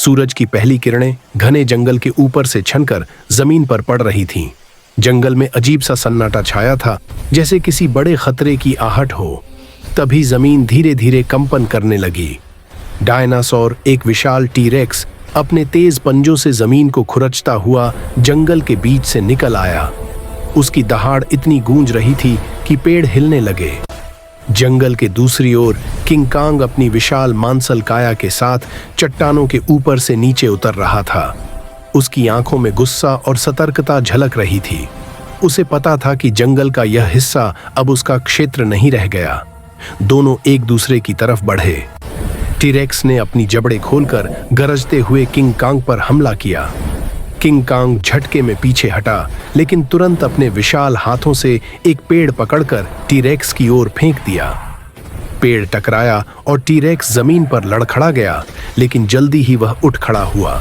सूरज की पहली किरणें घने जंगल के ऊपर से छनकर जमीन पर पड़ रही थीं। जंगल में अजीब सा सन्नाटा छाया था, जैसे किसी बड़े खतरे की आहट हो। तभी जमीन धीरे धीरे कंपन करने लगी। डायनासोर, एक विशाल टीरेक्स, अपने तेज पंजों से जमीन को खुरचता हुआ जंगल के बीच से निकल आया। उसकी दहाड़ इतनी गूंज रही थी कि पेड़ हिलने लगे। जंगल के दूसरी ओर किंग कांग अपनी विशाल मांसल काया के साथ चट्टानों के ऊपर से नीचे उतर रहा था। उसकी आंखों में गुस्सा और सतर्कता झलक रही थी। उसे पता था कि जंगल का यह हिस्सा अब उसका क्षेत्र नहीं रह गया। दोनों एक दूसरे की तरफ बढ़े। टीरेक्स ने अपनी जबड़े खोलकर गरजते हुए किंग कांग पर हमला किया। किंग कांग झटके में पीछे हटा, लेकिन तुरंत अपने विशाल हाथों से एक पेड़ पकड़कर टीरेक्स की ओर फेंक दिया। पेड़ टकराया और टीरेक्स जमीन पर लड़खड़ा गया, लेकिन जल्दी ही वह उठ खड़ा हुआ।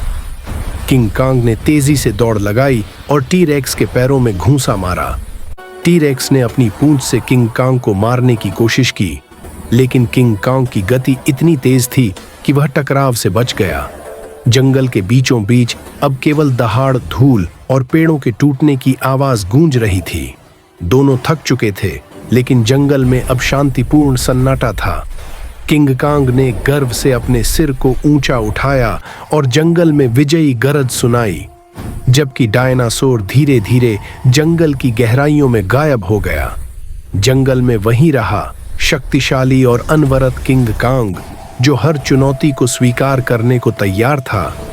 किंग कांग ने तेजी से दौड़ लगाई और टीरेक्स के पैरों में घूंसा मारा। टीरेक्स ने अपनी पूंछ से किंग कांग को मारने की कोशिश की, लेकिन किंग कांग की गति इतनी तेज थी कि वह टकराव से बच गया। जंगल के बीचों बीच अब केवल दहाड़, धूल और पेड़ों के टूटने की आवाज गूंज रही थी। दोनों थक चुके थे, लेकिन जंगल में अब शांतिपूर्ण सन्नाटा था। किंग कांग ने गर्व से अपने सिर को ऊंचा उठाया और जंगल में विजयी गरज सुनाई, जबकि डायनासोर धीरे धीरे जंगल की गहराइयों में गायब हो गया। जंगल में वही रहा शक्तिशाली और अनवरत किंग कांग, जो हर चुनौती को स्वीकार करने को तैयार था।